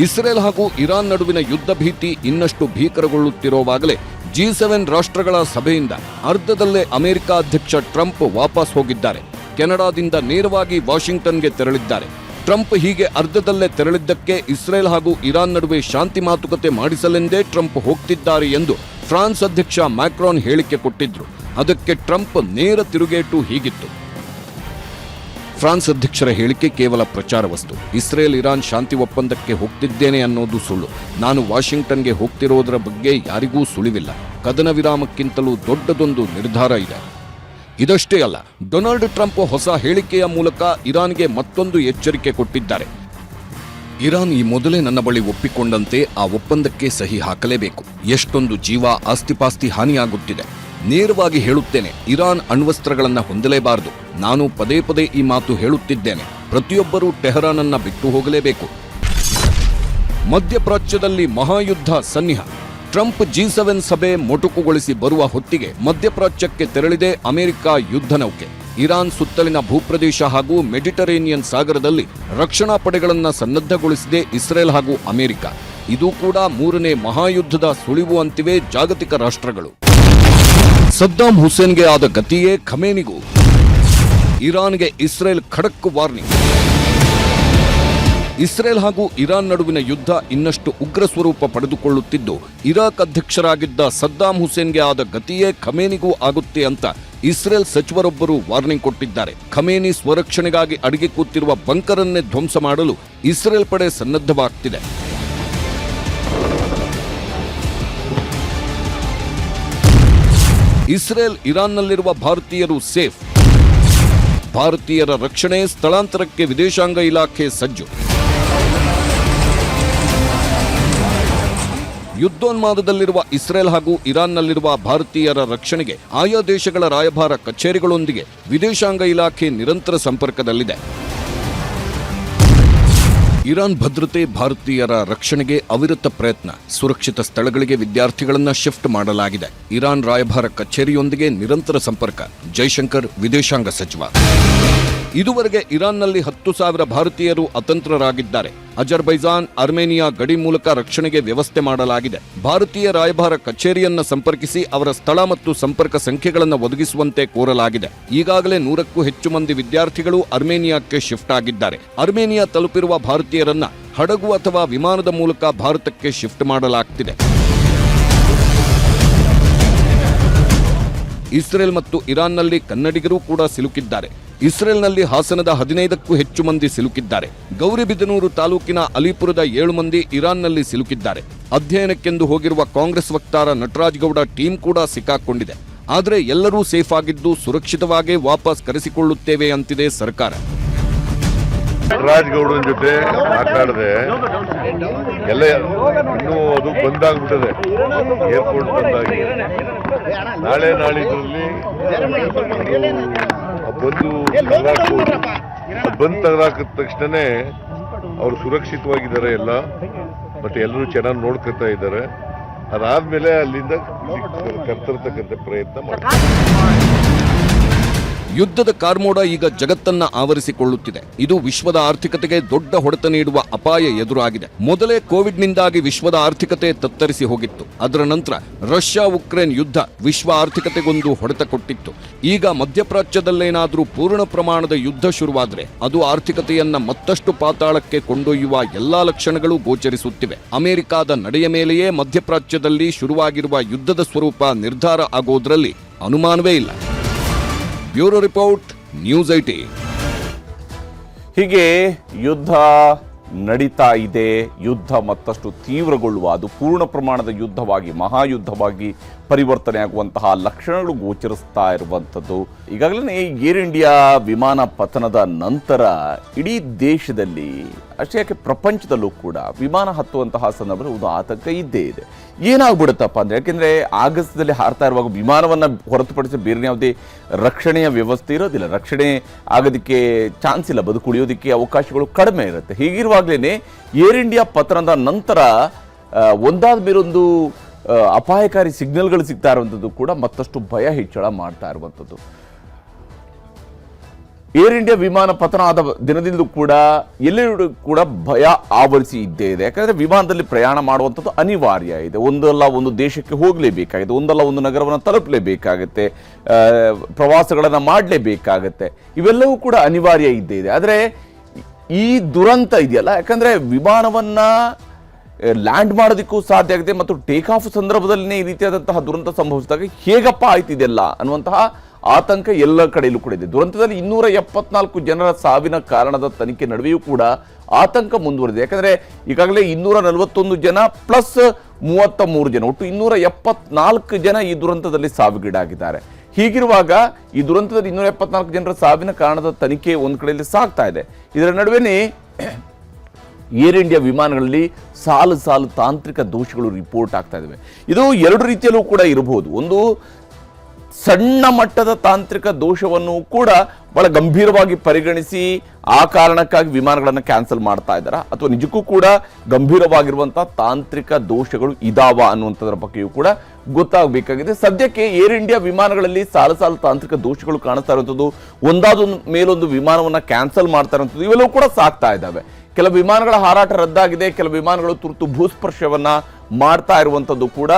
ಇಸ್ರೇಲ್ ಹಾಗೂ ಇರಾನ್ ನಡುವಿನ ಯುದ್ಧ ಭೀತಿ ಇನ್ನಷ್ಟು ಭೀಕರಗೊಳ್ಳುತ್ತಿರುವಾಗಲೇ G7 ರಾಷ್ಟ್ರಗಳ ಸಭೆಯಿಂದ ಅರ್ಧದಲ್ಲೇ ಅಮೆರಿಕ ಅಧ್ಯಕ್ಷ ಟ್ರಂಪ್ ವಾಪಸ್ ಹೋಗಿದ್ದಾರೆ. ಕೆನಡಾದಿಂದ ನೇರವಾಗಿ ವಾಷಿಂಗ್ಟನ್ಗೆ ತೆರಳಿದ್ದಾರೆ. ಟ್ರಂಪ್ ಹೀಗೆ ಅರ್ಧದಲ್ಲೇ ತೆರಳಿದ್ದಕ್ಕೆ ಇಸ್ರೇಲ್ ಹಾಗೂ ಇರಾನ್ ನಡುವೆ ಶಾಂತಿ ಮಾತುಕತೆ ಮಾಡಿಸಲೆಂದೇ ಟ್ರಂಪ್ ಹೋಗ್ತಿದ್ದಾರೆ ಎಂದು ಫ್ರಾನ್ಸ್ ಅಧ್ಯಕ್ಷ ಮ್ಯಾಕ್ರಾನ್ ಹೇಳಿಕೆ ಕೊಟ್ಟಿದ್ರು. ಅದಕ್ಕೆ ಟ್ರಂಪ್ ನೇರ ತಿರುಗೇಟು ಹೀಗಿತ್ತು. ಫ್ರಾನ್ಸ್ ಅಧ್ಯಕ್ಷರ ಹೇಳಿಕೆ ಕೇವಲ ಪ್ರಚಾರ ವಸ್ತು. ಇಸ್ರೇಲ್ ಇರಾನ್ ಶಾಂತಿ ಒಪ್ಪಂದಕ್ಕೆ ಹೋಗ್ತಿದ್ದೇನೆ ಅನ್ನೋದು ಸುಳ್ಳು. ನಾನು ವಾಷಿಂಗ್ಟನ್ಗೆ ಹೋಗ್ತಿರೋದರ ಬಗ್ಗೆ ಯಾರಿಗೂ ಸುಳಿವಿಲ್ಲ. ಕದನ ವಿರಾಮಕ್ಕಿಂತಲೂ ದೊಡ್ಡದೊಂದು ನಿರ್ಧಾರ ಇದೆ. ಇದಷ್ಟೇ ಅಲ್ಲ, ಡೊನಾಲ್ಡ್ ಟ್ರಂಪ್ ಹೊಸ ಹೇಳಿಕೆಯ ಮೂಲಕ ಇರಾನ್ಗೆ ಮತ್ತೊಂದು ಎಚ್ಚರಿಕೆ ಕೊಟ್ಟಿದ್ದಾರೆ. ಇರಾನ್ ಈ ಮೊದಲೇ ನನ್ನ ಬಳಿ ಒಪ್ಪಿಕೊಂಡಂತೆ ಆ ಒಪ್ಪಂದಕ್ಕೆ ಸಹಿ ಹಾಕಲೇಬೇಕು. ಎಷ್ಟೊಂದು ಜೀವ, ಆಸ್ತಿಪಾಸ್ತಿ ಹಾನಿಯಾಗುತ್ತಿದೆ. ನೇರವಾಗಿ ಹೇಳುತ್ತೇನೆ, ಇರಾನ್ ಅಣ್ವಸ್ತ್ರಗಳನ್ನು ಹೊಂದಲೇಬಾರದು. ನಾನು ಪದೇ ಪದೇ ಈ ಮಾತು ಹೇಳುತ್ತಿದ್ದೇನೆ. ಪ್ರತಿಯೊಬ್ಬರೂ ಟೆಹರಾನ್ ಅನ್ನ ಬಿಟ್ಟು ಹೋಗಲೇಬೇಕು. ಮಧ್ಯಪ್ರಾಚ್ಯದಲ್ಲಿ ಮಹಾಯುದ್ಧ ಸನ್ನಿಹ. ಟ್ರಂಪ್ G7 ಸಭೆ ಮೊಟಕುಗೊಳಿಸಿ ಬರುವ ಹೊತ್ತಿಗೆ ಮಧ್ಯಪ್ರಾಚ್ಯಕ್ಕೆ ತೆರಳಿದೆ ಅಮೆರಿಕ ಯುದ್ಧ ನೌಕೆ. ಇರಾನ್ ಸುತ್ತಲಿನ ಭೂಪ್ರದೇಶ ಹಾಗೂ ಮೆಡಿಟರೇನಿಯನ್ ಸಾಗರದಲ್ಲಿ ರಕ್ಷಣಾ ಪಡೆಗಳನ್ನು ಸನ್ನದ್ಧಗೊಳಿಸಿದೆ ಇಸ್ರೇಲ್ ಹಾಗೂ ಅಮೆರಿಕ. ಇದು ಕೂಡ 3ನೇ ಮಹಾಯುದ್ಧದ ಸುಳಿವು ಅಂತಿವೆ ಜಾಗತಿಕ ರಾಷ್ಟ್ರಗಳು. ಸದ್ದಾಂ ಹುಸೇನ್ಗೆ ಆದ ಗತಿಯೇ ಖಮೇನಿಗೂ. ಇರಾನ್ಗೆ ಇಸ್ರೇಲ್ ಖಡಕ್ ವಾರ್ನಿಂಗ್. ಇಸ್ರೇಲ್ ಹಾಗೂ ಇರಾನ್ ನಡುವಿನ ಯುದ್ಧ ಇನ್ನಷ್ಟು ಉಗ್ರ ಸ್ವರೂಪ ಪಡೆದುಕೊಳ್ಳುತ್ತಿದ್ದು, ಇರಾಕ್ ಅಧ್ಯಕ್ಷರಾಗಿದ್ದ ಸದ್ದಾಂ ಹುಸೇನ್ಗೆ ಆದ ಗತಿಯೇ ಖಮೇನಿಗೂ ಆಗುತ್ತೆ ಅಂತ ಇಸ್ರೇಲ್ ಸಚಿವರೊಬ್ಬರು ವಾರ್ನಿಂಗ್ ಕೊಟ್ಟಿದ್ದಾರೆ. ಖಮೇನಿ ಸ್ವರಕ್ಷಣೆಗಾಗಿ ಅಡಿಗೆ ಕೂತಿರುವ ಬಂಕರ್ ಅನ್ನೇ ಧ್ವಂಸ ಮಾಡಲು ಇಸ್ರೇಲ್ ಪಡೆ ಸನ್ನದ್ಧವಾಗ್ತಿದೆ. ಇಸ್ರೇಲ್ ಇರಾನ್ನಲ್ಲಿರುವ ಭಾರತೀಯರು ಸೇಫ್. ಭಾರತೀಯರ ರಕ್ಷಣೆ, ಸ್ಥಳಾಂತರಕ್ಕೆ ವಿದೇಶಾಂಗ ಇಲಾಖೆ ಸಜ್ಜು. ಯುದ್ಧೋನ್ಮಾದದಲ್ಲಿರುವ ಇಸ್ರೇಲ್ ಹಾಗೂ ಇರಾನ್ನಲ್ಲಿರುವ ಭಾರತೀಯರ ರಕ್ಷಣೆಗೆ ಆಯಾ ದೇಶಗಳ ರಾಯಭಾರ ಕಚೇರಿಗಳೊಂದಿಗೆ ವಿದೇಶಾಂಗ ಇಲಾಖೆ ನಿರಂತರ ಸಂಪರ್ಕದಲ್ಲಿದೆ. ಇರಾನ್ ಭದ್ರತೆ, ಭಾರತೀಯರ ರಕ್ಷಣೆಗೆ ಅವಿರತ ಪ್ರಯತ್ನ. ಸುರಕ್ಷಿತ ಸ್ಥಳಗಳಿಗೆ ವಿದ್ಯಾರ್ಥಿಗಳನ್ನ ಶಿಫ್ಟ್ ಮಾಡಲಾಗಿದೆ. ಇರಾನ್ ರಾಯಭಾರ ಕಚೇರಿಯೊಂದಿಗೆ ನಿರಂತರ ಸಂಪರ್ಕ. ಜೈಶಂಕರ್ ವಿದೇಶಾಂಗ ಸಚಿವ. ಇದುವರೆಗೆ ಇರಾನ್ನಲ್ಲಿ 10,000 ಭಾರತೀಯರು ಅತಂತ್ರರಾಗಿದ್ದಾರೆ. ಅಜರ್ಬೈಜಾನ್, ಅರ್ಮೇನಿಯಾ ಗಡಿ ಮೂಲಕ ರಕ್ಷಣೆಗೆ ವ್ಯವಸ್ಥೆ ಮಾಡಲಾಗಿದೆ. ಭಾರತೀಯ ರಾಯಭಾರ ಕಚೇರಿಯನ್ನ ಸಂಪರ್ಕಿಸಿ ಅವರ ಸ್ಥಳ ಮತ್ತು ಸಂಪರ್ಕ ಸಂಖ್ಯೆಗಳನ್ನು ಒದಗಿಸುವಂತೆ ಕೋರಲಾಗಿದೆ. ಈಗಾಗಲೇ 100ಕ್ಕೂ ಹೆಚ್ಚು ಮಂದಿ ವಿದ್ಯಾರ್ಥಿಗಳು ಅರ್ಮೇನಿಯಾಕ್ಕೆ ಶಿಫ್ಟ್ ಆಗಿದ್ದಾರೆ. ಅರ್ಮೇನಿಯಾ ತಲುಪಿರುವ ಭಾರತೀಯರನ್ನ ಹಡಗು ಅಥವಾ ವಿಮಾನದ ಮೂಲಕ ಭಾರತಕ್ಕೆ ಶಿಫ್ಟ್ ಮಾಡಲಾಗ್ತಿದೆ. ಇಸ್ರೇಲ್ ಮತ್ತು ಇರಾನ್ನಲ್ಲಿ ಕನ್ನಡಿಗರು ಕೂಡ ಸಿಲುಕಿದ್ದಾರೆ. ಇಸ್ರೇಲ್ನಲ್ಲಿ ಹಾಸನದ 15ಕ್ಕೂ ಹೆಚ್ಚು ಮಂದಿ ಸಿಲುಕಿದ್ದಾರೆ. ಗೌರಿಬಿದನೂರು ತಾಲೂಕಿನ ಅಲಿಪುರದ 7 ಮಂದಿ ಇರಾನ್ನಲ್ಲಿ ಸಿಲುಕಿದ್ದಾರೆ. ಅಧ್ಯಯನಕ್ಕೆಂದು ಹೋಗಿರುವ ಕಾಂಗ್ರೆಸ್ ವಕ್ತಾರ ನಟರಾಜ್ ಗೌಡ ಟೀಮ್ ಕೂಡ ಸಿಕ್ಕಾಕೊಂಡಿದೆ. ಆದರೆ ಎಲ್ಲರೂ ಸೇಫ್ ಆಗಿದ್ದು ಸುರಕ್ಷಿತವಾಗಿ ವಾಪಸ್ ಕರೆಸಿಕೊಳ್ಳುತ್ತೇವೆ ಅಂತಿದೆ ಸರ್ಕಾರ. ರಾಜಗೌಡನ ಜೊತೆ ಮಾತಾಡಿದೆ, ಎಲ್ಲ ಇನ್ನೂ ಅದು ಬಂದಾಗ್ಬಿಟ್ಟದೆ. ಏರ್ಪೋರ್ಟ್ ಬಂದಾಗಿ ನಾಳೆ ನಾಳಿದ್ರಲ್ಲಿ ಬಂದು ಬಂದ್ ತೆಗೆದಾಕಿದ ತಕ್ಷಣನೇ ಅವರು ಸುರಕ್ಷಿತವಾಗಿದ್ದಾರೆ ಎಲ್ಲ, ಮತ್ತೆ ಎಲ್ಲರೂ ಚೆನ್ನಾಗಿ ನೋಡ್ಕೊತಾ ಇದ್ದಾರೆ. ಅದಾದ್ಮೇಲೆ ಅಲ್ಲಿಂದ ಕರ್ತರ್ತಕ್ಕಂಥ ಪ್ರಯತ್ನ ಮಾಡ್ತಾರೆ. ಯುದ್ಧದ ಕಾರ್ಮೋಡ ಈಗ ಜಗತ್ತನ್ನ ಆವರಿಸಿಕೊಳ್ಳುತ್ತಿದೆ. ಇದು ವಿಶ್ವದ ಆರ್ಥಿಕತೆಗೆ ದೊಡ್ಡ ಹೊಡೆತ ನೀಡುವ ಅಪಾಯ ಎದುರಾಗಿದೆ. ಮೊದಲೇ ಕೋವಿಡ್ನಿಂದಾಗಿ ವಿಶ್ವದ ಆರ್ಥಿಕತೆ ತತ್ತರಿಸಿ ಹೋಗಿತ್ತು. ಅದರ ನಂತರ ರಷ್ಯಾ ಉಕ್ರೇನ್ ಯುದ್ಧ ವಿಶ್ವ ಆರ್ಥಿಕತೆಗೊಂದು ಹೊಡೆತ ಕೊಟ್ಟಿತ್ತು. ಈಗ ಮಧ್ಯಪ್ರಾಚ್ಯದಲ್ಲೇನಾದರೂ ಪೂರ್ಣ ಪ್ರಮಾಣದ ಯುದ್ಧ ಶುರುವಾದರೆ ಅದು ಆರ್ಥಿಕತೆಯನ್ನ ಮತ್ತಷ್ಟು ಪಾತಾಳಕ್ಕೆ ಕೊಂಡೊಯ್ಯುವ ಎಲ್ಲಾ ಲಕ್ಷಣಗಳು ಗೋಚರಿಸುತ್ತಿವೆ. ಅಮೆರಿಕಾದ ನಡೆಯ ಮೇಲೆಯೇ ಮಧ್ಯಪ್ರಾಚ್ಯದಲ್ಲಿ ಶುರುವಾಗಿರುವ ಯುದ್ಧದ ಸ್ವರೂಪ ನಿರ್ಧಾರ ಆಗೋದ್ರಲ್ಲಿ ಅನುಮಾನವೇ ಇಲ್ಲ. Bureau report, news 18. ಹೀಗೆ ಯುದ್ಧ ನಡೀತಾ ಇದೆ. ಯುದ್ಧ ಮತ್ತಷ್ಟು ತೀವ್ರಗೊಳ್ಳುವ, ಅದು ಪೂರ್ಣ ಪ್ರಮಾಣದ ಯುದ್ಧವಾಗಿ, ಮಹಾಯುದ್ಧವಾಗಿ ಪರಿವರ್ತನೆ ಆಗುವಂತಹ ಲಕ್ಷಣಗಳು ಗೋಚರಿಸ್ತಾ ಇರುವಂಥದ್ದು. ಈಗಾಗಲೇ ಏರ್ ಇಂಡಿಯಾ ವಿಮಾನ ಪತನದ ನಂತರ ಇಡೀ ದೇಶದಲ್ಲಿ, ಅಷ್ಟೇ ಯಾಕೆ ಪ್ರಪಂಚದಲ್ಲೂ ಕೂಡ ವಿಮಾನ ಹತ್ತುವಂತಹ ಸಂದರ್ಭದಲ್ಲಿ ಒಂದು ಆತಂಕ ಇದ್ದೇ ಇದೆ. ಏನಾಗ್ಬಿಡುತ್ತಪ್ಪ ಅಂದರೆ, ಯಾಕೆಂದರೆ ಆಗಸದಲ್ಲಿ ಹಾರ್ತಾ ಇರುವಾಗ ವಿಮಾನವನ್ನು ಹೊರತುಪಡಿಸಿ ಬೇರೆ ಯಾವುದೇ ರಕ್ಷಣೆಯ ವ್ಯವಸ್ಥೆ ಇರೋದಿಲ್ಲ. ರಕ್ಷಣೆ ಆಗೋದಕ್ಕೆ ಚಾನ್ಸ್ ಇಲ್ಲ, ಬದುಕುಳಿಯೋದಕ್ಕೆ ಅವಕಾಶಗಳು ಕಡಿಮೆ ಇರುತ್ತೆ. ಹೀಗಿರುವಾಗಲೇ ಏರ್ ಇಂಡಿಯಾ ಪತನದ ನಂತರ ಒಂದಾದ ಮೇಲೊಂದು ಅಪಾಯಕಾರಿ ಸಿಗ್ನಲ್ಗಳು ಸಿಗ್ತಾ ಇರುವಂಥದ್ದು ಕೂಡ ಮತ್ತಷ್ಟು ಭಯ ಹೆಚ್ಚಳ ಮಾಡ್ತಾ ಇರುವಂಥದ್ದು. ಏರ್ ಇಂಡಿಯಾ ವಿಮಾನ ಪತನ ಆದ ದಿನದಿಂದಲೂ ಕೂಡ ಎಲ್ಲೆಲ್ಲೂ ಕೂಡ ಭಯ ಆವರಿಸಿ ಇದ್ದೇ ಇದೆ. ಯಾಕಂದರೆ ವಿಮಾನದಲ್ಲಿ ಪ್ರಯಾಣ ಮಾಡುವಂಥದ್ದು ಅನಿವಾರ್ಯ ಇದೆ. ಒಂದಲ್ಲ ಒಂದು ದೇಶಕ್ಕೆ ಹೋಗಲೇಬೇಕಾಗುತ್ತೆ, ಒಂದಲ್ಲ ಒಂದು ನಗರವನ್ನು ತಲುಪಲೇಬೇಕಾಗುತ್ತೆ, ಪ್ರವಾಸಗಳನ್ನು ಮಾಡಲೇಬೇಕಾಗತ್ತೆ. ಇವೆಲ್ಲವೂ ಕೂಡ ಅನಿವಾರ್ಯ ಇದ್ದೇ ಇದೆ. ಆದರೆ ಈ ದುರಂತ ಇದೆಯಲ್ಲ, ಯಾಕಂದರೆ ವಿಮಾನವನ್ನು ಲ್ಯಾಂಡ್ ಮಾಡೋದಕ್ಕೂ ಸಾಧ್ಯ ಆಗಿದೆ ಮತ್ತು ಟೇಕ್ ಆಫ್ ಸಂದರ್ಭದಲ್ಲೇ ಈ ರೀತಿಯಾದಂತಹ ದುರಂತ ಸಂಭವಿಸಿದಾಗ ಹೇಗಪ್ಪ ಆಯ್ತಿದೆಯಲ್ಲ ಅನ್ನುವಂತಹ ಆತಂಕ ಎಲ್ಲ ಕಡೆಯಲ್ಲೂ ಕೂಡ ಇದೆ. ದುರಂತದಲ್ಲಿ 274 ಜನರ ಸಾವಿನ ಕಾರಣದ ತನಿಖೆ ನಡುವೆಯೂ ಕೂಡ ಆತಂಕ ಮುಂದುವರೆದಿದೆ. ಯಾಕಂದರೆ ಈಗಾಗಲೇ 241 ಜನ ಪ್ಲಸ್ 33 ಜನ, ಒಟ್ಟು 274 ಜನ ಈ ದುರಂತದಲ್ಲಿ ಸಾವಿಗೀಡಾಗಿದ್ದಾರೆ. ಹೀಗಿರುವಾಗ ಈ ದುರಂತದಲ್ಲಿ 274 ಜನರ ಸಾವಿನ ಕಾರಣದ ತನಿಖೆ ಒಂದು ಕಡೆಯಲ್ಲಿ ಸಾಗ್ತಾ ಇದೆ. ಇದರ ನಡುವೆನೇ ಏರ್ ಇಂಡಿಯಾ ವಿಮಾನಗಳಲ್ಲಿ ಸಾಲು ಸಾಲು ತಾಂತ್ರಿಕ ದೋಷಗಳು ರಿಪೋರ್ಟ್ ಆಗ್ತಾ ಇದ್ದಾವೆ. ಇದು ಎರಡು ರೀತಿಯಲ್ಲೂ ಕೂಡ ಇರಬಹುದು. ಒಂದು ಸಣ್ಣ ಮಟ್ಟದ ತಾಂತ್ರಿಕ ದೋಷವನ್ನು ಕೂಡ ಬಹಳ ಗಂಭೀರವಾಗಿ ಪರಿಗಣಿಸಿ ಆ ಕಾರಣಕ್ಕಾಗಿ ವಿಮಾನಗಳನ್ನು ಕ್ಯಾನ್ಸಲ್ ಮಾಡ್ತಾ ಇದ್ದಾರಾ, ಅಥವಾ ನಿಜಕ್ಕೂ ಕೂಡ ಗಂಭೀರವಾಗಿರುವಂಥ ತಾಂತ್ರಿಕ ದೋಷಗಳು ಇದಾವ ಅನ್ನುವಂಥದ್ರ ಬಗ್ಗೆಯೂ ಕೂಡ ಗೊತ್ತಾಗಬೇಕಾಗಿದೆ. ಸದ್ಯಕ್ಕೆ ಏರ್ ಇಂಡಿಯಾ ವಿಮಾನಗಳಲ್ಲಿ ಸಾಲು ಸಾಲು ತಾಂತ್ರಿಕ ದೋಷಗಳು ಕಾಣಿಸ್ತಾ ಇರುವಂಥದ್ದು, ಒಂದಾದ ಮೇಲೊಂದು ವಿಮಾನವನ್ನು ಕ್ಯಾನ್ಸಲ್ ಮಾಡ್ತಾ ಇರುವಂಥದ್ದು, ಇವೆಲ್ಲವೂ ಕೂಡ ಸಾಗ್ತಾ ಇದ್ದಾವೆ. ಕೆಲವು ವಿಮಾನಗಳ ಹಾರಾಟ ರದ್ದಾಗಿದೆ, ಕೆಲವು ವಿಮಾನಗಳು ತುರ್ತು ಭೂಸ್ಪರ್ಶವನ್ನ ಮಾಡ್ತಾ ಇರುವಂಥದ್ದು ಕೂಡ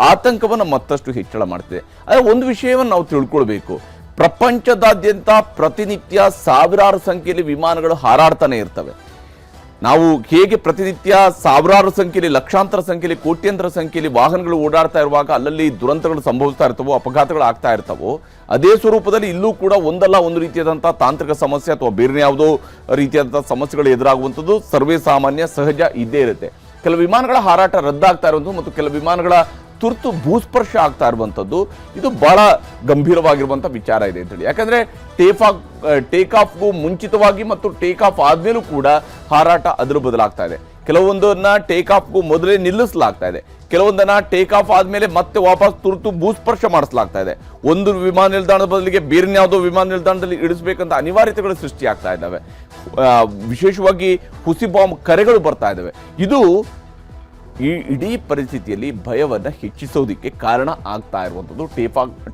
ಆತಂಕವನ್ನು ಮತ್ತಷ್ಟು ಹೆಚ್ಚಳ ಮಾಡ್ತಿದೆ. ಆದರೆ ಒಂದು ವಿಷಯವನ್ನು ನಾವು ತಿಳ್ಕೊಳ್ಬೇಕು, ಪ್ರಪಂಚದಾದ್ಯಂತ ಪ್ರತಿನಿತ್ಯ ಸಾವಿರಾರು ಸಂಖ್ಯೆಯಲ್ಲಿ ವಿಮಾನಗಳು ಹಾರಾಡ್ತಾನೆ ಇರ್ತವೆ. ನಾವು ಹೇಗೆ ಪ್ರತಿನಿತ್ಯ ಸಾವಿರಾರು ಸಂಖ್ಯೆಯಲ್ಲಿ, ಲಕ್ಷಾಂತರ ಸಂಖ್ಯೆಯಲ್ಲಿ, ಕೋಟ್ಯಂತರ ಸಂಖ್ಯೆಯಲ್ಲಿ ವಾಹನಗಳು ಓಡಾಡ್ತಾ ಇರುವಾಗ ಅಲ್ಲಲ್ಲಿ ದುರಂತಗಳು ಸಂಭವಿಸ್ತಾ ಇರ್ತವೋ, ಅಪಘಾತಗಳು ಆಗ್ತಾ ಇರ್ತವೋ, ಅದೇ ಸ್ವರೂಪದಲ್ಲಿ ಇಲ್ಲೂ ಕೂಡ ಒಂದಲ್ಲ ಒಂದು ರೀತಿಯಾದಂಥ ತಾಂತ್ರಿಕ ಸಮಸ್ಯೆ ಅಥವಾ ಬೇರೆ ಯಾವುದೋ ರೀತಿಯಾದಂಥ ಸಮಸ್ಯೆಗಳು ಎದುರಾಗುವಂಥದ್ದು ಸರ್ವೇ ಸಾಮಾನ್ಯ, ಸಹಜ ಇದ್ದೇ ಇರುತ್ತೆ. ಕೆಲವು ವಿಮಾನಗಳ ಹಾರಾಟ ರದ್ದಾಗ್ತಾ ಇರುವಂಥದ್ದು ಮತ್ತು ಕೆಲವು ವಿಮಾನಗಳ ತುರ್ತು ಭೂಸ್ಪರ್ಶ ಆಗ್ತಾ ಇರುವಂಥದ್ದು, ಇದು ಬಹಳ ಗಂಭೀರವಾಗಿರುವಂಥ ವಿಚಾರ ಇದೆ ಅಂತೇಳಿ. ಯಾಕಂದರೆ ಟೇಕ್ ಆಫ್ಗೂ ಮುಂಚಿತವಾಗಿ ಮತ್ತು ಟೇಕ್ ಆಫ್ ಆದ್ಮೇಲೂ ಕೂಡ ಹಾರಾಟ ಅದಲು ಬದಲಾಗ್ತಾ ಇದೆ. ಕೆಲವೊಂದನ್ನ ಟೇಕ್ ಆಫ್ಗೂ ಮೊದಲೇ ನಿಲ್ಲಿಸಲಾಗ್ತಾ ಇದೆ, ಕೆಲವೊಂದನ್ನ ಟೇಕ್ ಆಫ್ ಆದ್ಮೇಲೆ ಮತ್ತೆ ವಾಪಸ್ ತುರ್ತು ಭೂಸ್ಪರ್ಶ ಮಾಡಿಸಲಾಗ್ತಾ ಇದೆ. ಒಂದು ವಿಮಾನ ನಿಲ್ದಾಣದ ಬದಲಿಗೆ ಬೇರೆ ಯಾವುದೋ ವಿಮಾನ ನಿಲ್ದಾಣದಲ್ಲಿ ಇಳಿಸಬೇಕಂತ ಅನಿವಾರ್ಯತೆಗಳು ಸೃಷ್ಟಿಯಾಗ್ತಾ ಇದ್ದಾವೆ. ವಿಶೇಷವಾಗಿ ಹುಸಿ ಬಾಂಬ್ ಕರೆಗಳು ಬರ್ತಾ ಇದ್ದಾವೆ. ಇದು ಈ ಇಡೀ ಪರಿಸ್ಥಿತಿಯಲ್ಲಿ ಭಯವನ್ನು ಹೆಚ್ಚಿಸೋದಕ್ಕೆ ಕಾರಣ ಆಗ್ತಾ ಇರುವಂಥದ್ದು.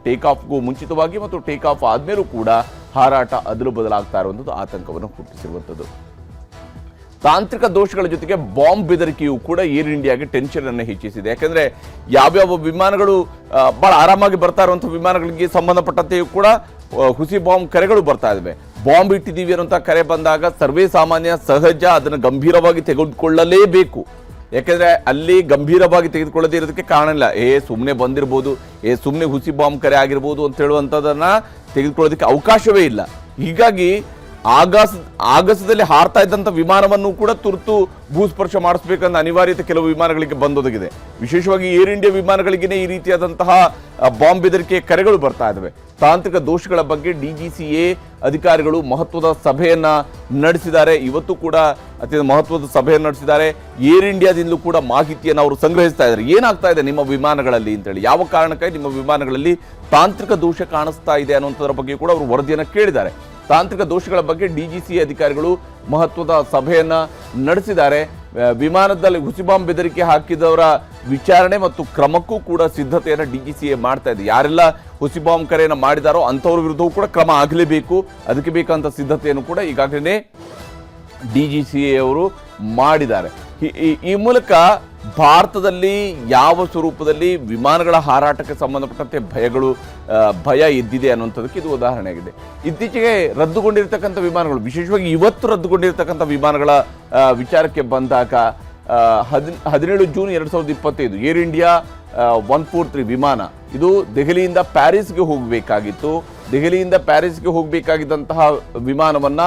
ಟೇಕ್ ಆಫ್ಗೂ ಮುಂಚಿತವಾಗಿ ಮತ್ತು ಟೇಕ್ ಆಫ್ ಆದ್ಮೇಲೂ ಕೂಡ ಹಾರಾಟ ಅದಲು ಬದಲಾಗ್ತಾ ಇರುವಂಥದ್ದು ಆತಂಕವನ್ನು ಹುಟ್ಟಿಸಿರುವಂಥದ್ದು. ತಾಂತ್ರಿಕ ದೋಷಗಳ ಜೊತೆಗೆ ಬಾಂಬ್ ಬೆದರಿಕೆಯೂ ಕೂಡ ಏರ್ ಇಂಡಿಯಾಗೆ ಟೆನ್ಷನ್ ಅನ್ನು ಹೆಚ್ಚಿಸಿದೆ. ಯಾಕಂದ್ರೆ ಯಾವ್ಯಾವ ವಿಮಾನಗಳು ಬಹಳ ಆರಾಮಾಗಿ ಬರ್ತಾ ಇರುವಂಥ ವಿಮಾನಗಳಿಗೆ ಸಂಬಂಧಪಟ್ಟಂತೆಯೂ ಕೂಡ ಹುಸಿ ಬಾಂಬ್ ಕರೆಗಳು ಬರ್ತಾ ಇದ್ದಾವೆ. ಬಾಂಬ್ ಇಟ್ಟಿದ್ದೀವಿ ಅನ್ನುವಂಥ ಕರೆ ಬಂದಾಗ ಸರ್ವೇ ಸಾಮಾನ್ಯ, ಸಹಜ, ಅದನ್ನು ಗಂಭೀರವಾಗಿ ತೆಗೆದುಕೊಳ್ಳಲೇಬೇಕು. ಯಾಕೆಂದರೆ ಅಲ್ಲಿ ಗಂಭೀರವಾಗಿ ತೆಗೆದುಕೊಳ್ಳದೇ ಇರೋದಕ್ಕೆ ಕಾರಣ ಇಲ್ಲ. ಸುಮ್ಮನೆ ಬಂದಿರ್ಬೋದು, ಸುಮ್ಮನೆ ಹುಸಿ ಬಾಂಬ್ ಕರೆ ಆಗಿರ್ಬೋದು ಅಂತ ಹೇಳುವಂಥದ್ದನ್ನು ತೆಗೆದುಕೊಳ್ಳೋದಕ್ಕೆ ಅವಕಾಶವೇ ಇಲ್ಲ. ಹೀಗಾಗಿ ಆಗಸದಲ್ಲಿ ಹಾರ್ತಾ ಇದ್ದಂಥ ವಿಮಾನವನ್ನು ಕೂಡ ತುರ್ತು ಭೂಸ್ಪರ್ಶ ಮಾಡಿಸ್ಬೇಕಂತ ಅನಿವಾರ್ಯತೆ ಕೆಲವು ವಿಮಾನಗಳಿಗೆ ಬಂದೊದಗಿದೆ. ವಿಶೇಷವಾಗಿ ಏರ್ ಇಂಡಿಯಾ ವಿಮಾನಗಳಿಗೇ ಈ ರೀತಿಯಾದಂತಹ ಬಾಂಬ್ ಬೆದರಿಕೆ ಕರೆಗಳು ಬರ್ತಾ ಇದ್ದಾವೆ. ತಾಂತ್ರಿಕ ದೋಷಗಳ ಬಗ್ಗೆ DGCA ಅಧಿಕಾರಿಗಳು ಮಹತ್ವದ ಸಭೆಯನ್ನ ನಡೆಸಿದ್ದಾರೆ. ಇವತ್ತು ಕೂಡ ಅತ್ಯಂತ ಮಹತ್ವದ ಸಭೆಯನ್ನು ನಡೆಸಿದ್ದಾರೆ. ಏರ್ ಇಂಡಿಯಾದಿಂದಲೂ ಕೂಡ ಮಾಹಿತಿಯನ್ನು ಅವರು ಸಂಗ್ರಹಿಸ್ತಾ ಇದ್ದಾರೆ. ಏನಾಗ್ತಾ ಇದೆ ನಿಮ್ಮ ವಿಮಾನಗಳಲ್ಲಿ ಅಂತೇಳಿ, ಯಾವ ಕಾರಣಕ್ಕಾಗಿ ನಿಮ್ಮ ವಿಮಾನಗಳಲ್ಲಿ ತಾಂತ್ರಿಕ ದೋಷ ಕಾಣಿಸ್ತಾ ಇದೆ ಅನ್ನುವಂಥದ್ರ ಬಗ್ಗೆ ಕೂಡ ಅವರು ವರದಿಯನ್ನು ಕೇಳಿದ್ದಾರೆ. ತಾಂತ್ರಿಕ ದೋಷಗಳ ಬಗ್ಗೆ ಡಿಜಿಸಿಎ ಅಧಿಕಾರಿಗಳು ಮಹತ್ವದ ಸಭೆಯನ್ನ ನಡೆಸಿದ್ದಾರೆ. ವಿಮಾನದಲ್ಲಿ ಹುಸಿಬಾಂಬ್ ಬೆದರಿಕೆ ಹಾಕಿದವರ ವಿಚಾರಣೆ ಮತ್ತು ಕ್ರಮಕ್ಕೂ ಕೂಡ ಸಿದ್ಧತೆಯನ್ನು ಡಿಜಿಸಿಎ ಮಾಡ್ತಾ ಇದೆ. ಯಾರೆಲ್ಲ ಹುಸಿಬಾಂಬ್ ಕರೆಯನ್ನು ಮಾಡಿದಾರೋ ಅಂಥವ್ರ ವಿರುದ್ಧವೂ ಕೂಡ ಕ್ರಮ ಆಗಲೇಬೇಕು. ಅದಕ್ಕೆ ಬೇಕಂತ ಸಿದ್ಧತೆಯನ್ನು ಕೂಡ ಈಗಾಗಲೇ ಡಿಜಿಸಿಎ ಅವರು ಮಾಡಿದ್ದಾರೆ. ಈ ಮೂಲಕ ಭಾರತದಲ್ಲಿ ಯಾವ ಸ್ವರೂಪದಲ್ಲಿ ವಿಮಾನಗಳ ಹಾರಾಟಕ್ಕೆ ಸಂಬಂಧಪಟ್ಟಂತೆ ಭಯ ಎದ್ದಿದೆ ಅನ್ನುವಂಥದ್ದಕ್ಕೆ ಇದು ಉದಾಹರಣೆಯಾಗಿದೆ. ಇತ್ತೀಚೆಗೆ ರದ್ದುಗೊಂಡಿರ್ತಕ್ಕಂಥ ವಿಮಾನಗಳು, ವಿಶೇಷವಾಗಿ ಇವತ್ತು ರದ್ದುಗೊಂಡಿರ್ತಕ್ಕಂಥ ವಿಮಾನಗಳ ವಿಚಾರಕ್ಕೆ ಬಂದಾಗ 17 ಜೂನ್ 2025 ಏರ್ ಇಂಡಿಯಾ 143 ವಿಮಾನ ಇದು ದೆಹಲಿಯಿಂದ ಪ್ಯಾರಿಸ್ಗೆ ಹೋಗಬೇಕಾಗಿತ್ತು. ದೆಹಲಿಯಿಂದ ಪ್ಯಾರಿಸ್ಗೆ ಹೋಗಬೇಕಾಗಿದ್ದಂತಹ ವಿಮಾನವನ್ನ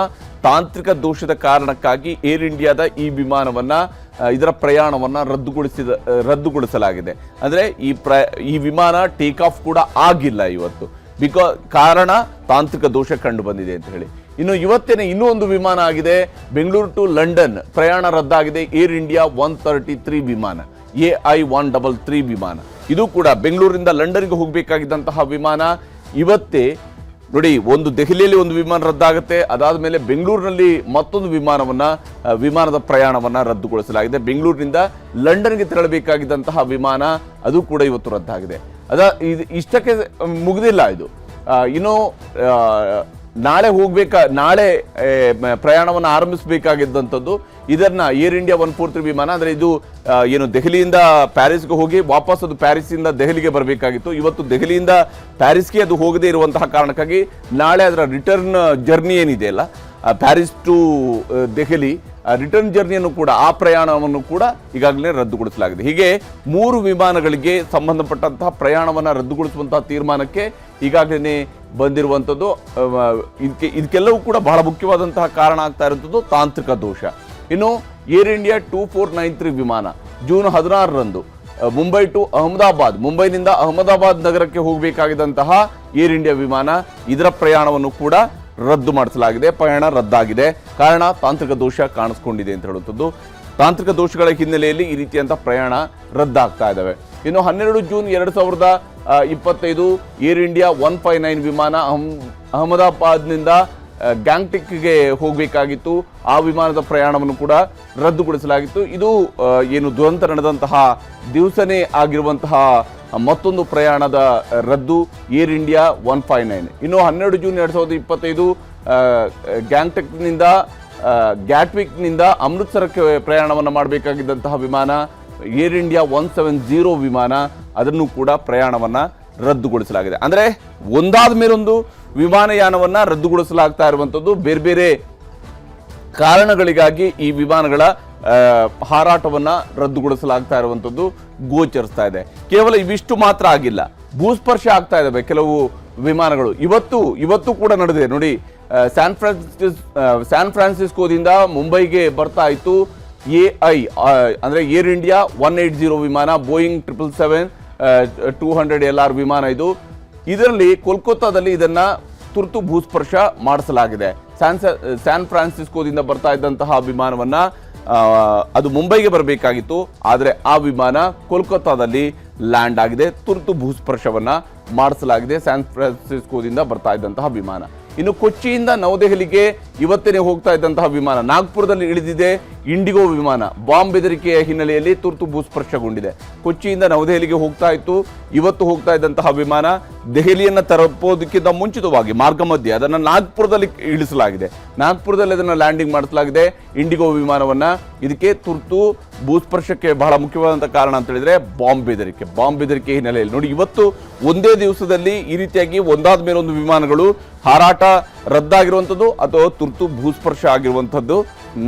ತಾಂತ್ರಿಕ ದೋಷದ ಕಾರಣಕ್ಕಾಗಿ ಏರ್ ಇಂಡಿಯಾದ ಈ ವಿಮಾನವನ್ನ ಇದರ ಪ್ರಯಾಣವನ್ನ ರದ್ದುಗೊಳಿಸಲಾಗಿದೆ. ಅಂದ್ರೆ ಈ ವಿಮಾನ ಟೇಕ್ ಆಫ್ ಕೂಡ ಆಗಿಲ್ಲ ಇವತ್ತು. ಕಾರಣ ತಾಂತ್ರಿಕ ದೋಷ ಕಂಡು ಬಂದಿದೆ ಅಂತ ಹೇಳಿ. ಇನ್ನು ಇವತ್ತೇನೆ ಇನ್ನೂ ಒಂದು ವಿಮಾನ ಆಗಿದೆ, ಬೆಂಗಳೂರು ಟು ಲಂಡನ್ ಪ್ರಯಾಣ ರದ್ದಾಗಿದೆ. ಏರ್ ಇಂಡಿಯಾ 133 ವಿಮಾನ, AI133 ವಿಮಾನ. ಇದು ಕೂಡ ಬೆಂಗಳೂರಿಂದ ಲಂಡನ್ಗೆ ಹೋಗಬೇಕಾಗಿದ್ದಂತಹ ವಿಮಾನ ಇವತ್ತೇ ನೋಡಿ, ಒಂದು ದೆಹಲಿಯಲ್ಲಿ ಒಂದು ವಿಮಾನ ರದ್ದಾಗುತ್ತೆ, ಅದಾದ ಮೇಲೆ ಬೆಂಗಳೂರಿನಲ್ಲಿ ಮತ್ತೊಂದು ವಿಮಾನದ ಪ್ರಯಾಣವನ್ನ ರದ್ದುಗೊಳಿಸಲಾಗಿದೆ. ಬೆಂಗಳೂರಿನಿಂದ ಲಂಡನ್ಗೆ ತೆರಳಬೇಕಾಗಿದ್ದಂತಹ ವಿಮಾನ ಅದು ಕೂಡ ಇವತ್ತು ರದ್ದಾಗಿದೆ. ಇಷ್ಟಕ್ಕೆ ಮುಗಿದಿಲ್ಲ ಇದು. ಇನ್ನು ನಾಳೆ ಪ್ರಯಾಣವನ್ನು ಆರಂಭಿಸಬೇಕಾಗಿದ್ದಂಥದ್ದು ಇದನ್ನ ಏರ್ ಇಂಡಿಯಾ 143 ವಿಮಾನ. ಅಂದ್ರೆ ಇದು ಏನು ದೆಹಲಿಯಿಂದ ಪ್ಯಾರಿಸ್ಗೆ ಹೋಗಿ ವಾಪಸ್ ಅದು ಪ್ಯಾರಿಸ್ಸಿಂದ ದೆಹಲಿಗೆ ಬರಬೇಕಾಗಿತ್ತು. ಇವತ್ತು ದೆಹಲಿಯಿಂದ ಪ್ಯಾರಿಸ್ಗೆ ಅದು ಹೋಗದೇ ಇರುವಂತಹ ಕಾರಣಕ್ಕಾಗಿ ನಾಳೆ ಅದರ ರಿಟರ್ನ್ ಜರ್ನಿ ಏನಿದೆ ಅಲ್ಲ, ಪ್ಯಾರಿಸ್ ಟು ದೆಹಲಿ ರಿಟರ್ನ್ ಜರ್ನಿಯನ್ನು ಕೂಡ, ಆ ಪ್ರಯಾಣವನ್ನು ಕೂಡ ಈಗಾಗಲೇ ರದ್ದುಗೊಳಿಸಲಾಗಿದೆ. ಹೀಗೆ 3 ವಿಮಾನಗಳಿಗೆ ಸಂಬಂಧಪಟ್ಟಂತಹ ಪ್ರಯಾಣವನ್ನು ರದ್ದುಗೊಳಿಸುವಂತಹ ತೀರ್ಮಾನಕ್ಕೆ ಈಗಾಗಲೇ ಬಂದಿರುವಂಥದ್ದು. ಇದಕ್ಕೆಲ್ಲವೂ ಕೂಡ ಬಹಳ ಮುಖ್ಯವಾದಂತಹ ಕಾರಣ ಆಗ್ತಾ ಇರುವಂಥದ್ದು ತಾಂತ್ರಿಕ ದೋಷ. ಇನ್ನು ಏರ್ ಇಂಡಿಯಾ 2493 ವಿಮಾನ ಜೂನ್ 16ರಂದು ಮುಂಬೈ ಟು ಅಹಮದಾಬಾದ್, ಮುಂಬೈನಿಂದ ಅಹಮದಾಬಾದ್ ನಗರಕ್ಕೆ ಹೋಗಬೇಕಾಗಿದ್ದಂತಹ ಏರ್ ಇಂಡಿಯಾ ವಿಮಾನ ಇದರ ಪ್ರಯಾಣವನ್ನು ಕೂಡ ರದ್ದು ಮಾಡಿಸಲಾಗಿದೆ. ಪ್ರಯಾಣ ರದ್ದಾಗಿದೆ. ಕಾರಣ ತಾಂತ್ರಿಕ ದೋಷ ಕಾಣಿಸ್ಕೊಂಡಿದೆ ಅಂತ ಹೇಳುವಂಥದ್ದು. ತಾಂತ್ರಿಕ ದೋಷಗಳ ಹಿನ್ನೆಲೆಯಲ್ಲಿ ಈ ರೀತಿಯಂತ ಪ್ರಯಾಣ ರದ್ದಾಗ್ತಾ ಇದ್ದಾವೆ. ಇನ್ನು 12 ಜೂನ್ 2025 ಏರ್ ಇಂಡಿಯಾ 159 ವಿಮಾನ ಅಹಮದಾಬಾದ್ನಿಂದ ಗ್ಯಾಂಗ್ಟಿಕ್ಗೆ ಹೋಗಬೇಕಾಗಿತ್ತು. ಆ ವಿಮಾನದ ಪ್ರಯಾಣವನ್ನು ಕೂಡ ರದ್ದುಗೊಳಿಸಲಾಗಿತ್ತು. ಇದು ಏನು ದುರಂತ ನಡೆದಂತಹ ದಿವಸನೇ ಆಗಿರುವಂತಹ ಮತ್ತೊಂದು ಪ್ರಯಾಣದ ರದ್ದು, ಏರ್ ಇಂಡಿಯಾ 159. ಇನ್ನು 12 ಜೂನ್ 2025 ಗ್ಯಾಟ್ವಿಕ್ನಿಂದ ಅಮೃತ್ಸರಕ್ಕೆ ಪ್ರಯಾಣವನ್ನು ಮಾಡಬೇಕಾಗಿದ್ದಂತಹ ವಿಮಾನ ಏರ್ ಇಂಡಿಯಾ 170 ವಿಮಾನ, ಅದನ್ನು ಕೂಡ ಪ್ರಯಾಣವನ್ನು ರದ್ದುಗೊಳಿಸಲಾಗಿದೆ. ಅಂದರೆ ಒಂದಾದ ಮೇಲೊಂದು ವಿಮಾನಯಾನವನ್ನು ರದ್ದುಗೊಳಿಸಲಾಗ್ತಾ ಇರುವಂಥದ್ದು ಬೇರೆ ಬೇರೆ ಕಾರಣಗಳಿಗಾಗಿ ಈ ವಿಮಾನಗಳ ಹಾರಾಟವನ್ನ ರದ್ದುಗೊಳಿಸಲಾಗ್ತಾ ಇರುವಂಥದ್ದು ಗೋಚರಿಸ್ತಾ ಇದೆ. ಕೇವಲ ಇವಿಷ್ಟು ಮಾತ್ರ ಆಗಿಲ್ಲ, ಭೂಸ್ಪರ್ಶ ಆಗ್ತಾ ಇದ್ದಾವೆ ಕೆಲವು ವಿಮಾನಗಳು. ಇವತ್ತು ಕೂಡ ನಡೆದಿದೆ ನೋಡಿ. ಸ್ಯಾನ್ ಫ್ರಾನ್ಸಿಸ್ಕೋದಿಂದ ಮುಂಬೈಗೆ ಬರ್ತಾ ಇತ್ತು ಅಂದ್ರೆ ಏರ್ ಇಂಡಿಯಾ 180 ವಿಮಾನ, ಬೋಯಿಂಗ್ 777-200 LR ವಿಮಾನ. ಇದರಲ್ಲಿ ಕೋಲ್ಕತ್ತಾದಲ್ಲಿ ಇದನ್ನ ತುರ್ತು ಭೂಸ್ಪರ್ಶ ಮಾಡಿಸಲಾಗಿದೆ. ಸ್ಯಾನ್ ಫ್ರಾನ್ಸಿಸ್ಕೋದಿಂದ ಬರ್ತಾ ಇದ್ದಂತಹ ವಿಮಾನವನ್ನ ಅದು ಮುಂಬೈಗೆ ಬರಬೇಕಾಗಿತ್ತು, ಆದರೆ ಆ ವಿಮಾನ ಕೋಲ್ಕತ್ತಾದಲ್ಲಿ ಲ್ಯಾಂಡ್ ಆಗಿದೆ. ತುರ್ತು ಭೂಸ್ಪರ್ಶವನ್ನ ಮಾಡಿಸಲಾಗಿದೆ ಸ್ಯಾನ್ ಫ್ರಾನ್ಸಿಸ್ಕೋದಿಂದ ಬರ್ತಾ ಇದ್ದಂತಹ ವಿಮಾನ. ಇನ್ನು ಕೊಚ್ಚಿಯಿಂದ ನವದೆಹಲಿಗೆ ಇವತ್ತೇ ಹೋಗ್ತಾ ಇದ್ದಂತಹ ವಿಮಾನ ನಾಗ್ಪುರದಲ್ಲಿ ಇಳಿದಿದೆ. ಇಂಡಿಗೋ ವಿಮಾನ ಬಾಂಬ್ ಬೆದರಿಕೆಯ ಹಿನ್ನೆಲೆಯಲ್ಲಿ ತುರ್ತು ಭೂಸ್ಪರ್ಶಗೊಂಡಿದೆ. ಕೊಚ್ಚಿಯಿಂದ ನವದೆಹಲಿಗೆ ಹೋಗ್ತಾ ಇತ್ತು. ಇವತ್ತು ಹೋಗ್ತಾ ಇದ್ದಂತಹ ವಿಮಾನ ದೆಹಲಿಯನ್ನು ತಲುಪೋದಕ್ಕಿಂತ ಮುಂಚಿತವಾಗಿ ಮಾರ್ಗ ಮಧ್ಯೆ ಅದನ್ನು ನಾಗ್ಪುರದಲ್ಲಿ ಇಳಿಸಲಾಗಿದೆ. ನಾಗ್ಪುರದಲ್ಲಿ ಅದನ್ನು ಲ್ಯಾಂಡಿಂಗ್ ಮಾಡಿಸಲಾಗಿದೆ ಇಂಡಿಗೋ ವಿಮಾನವನ್ನ. ಇದಕ್ಕೆ ತುರ್ತು ಭೂಸ್ಪರ್ಶಕ್ಕೆ ಬಹಳ ಮುಖ್ಯವಾದಂತಹ ಕಾರಣ ಅಂತ ಹೇಳಿದ್ರೆ ಬಾಂಬ್ ಬೆದರಿಕೆ ಹಿನ್ನೆಲೆಯಲ್ಲಿ ನೋಡಿ, ಇವತ್ತು ಒಂದೇ ದಿವಸದಲ್ಲಿ ಈ ರೀತಿಯಾಗಿ ಒಂದಾದ ಮೇಲೊಂದು ವಿಮಾನಗಳು ಹಾರಾಟ ರದ್ದಾಗಿರುವಂಥದ್ದು ಅಥವಾ ತುರ್ತು ಭೂಸ್ಪರ್ಶ ಆಗಿರುವಂಥದ್ದು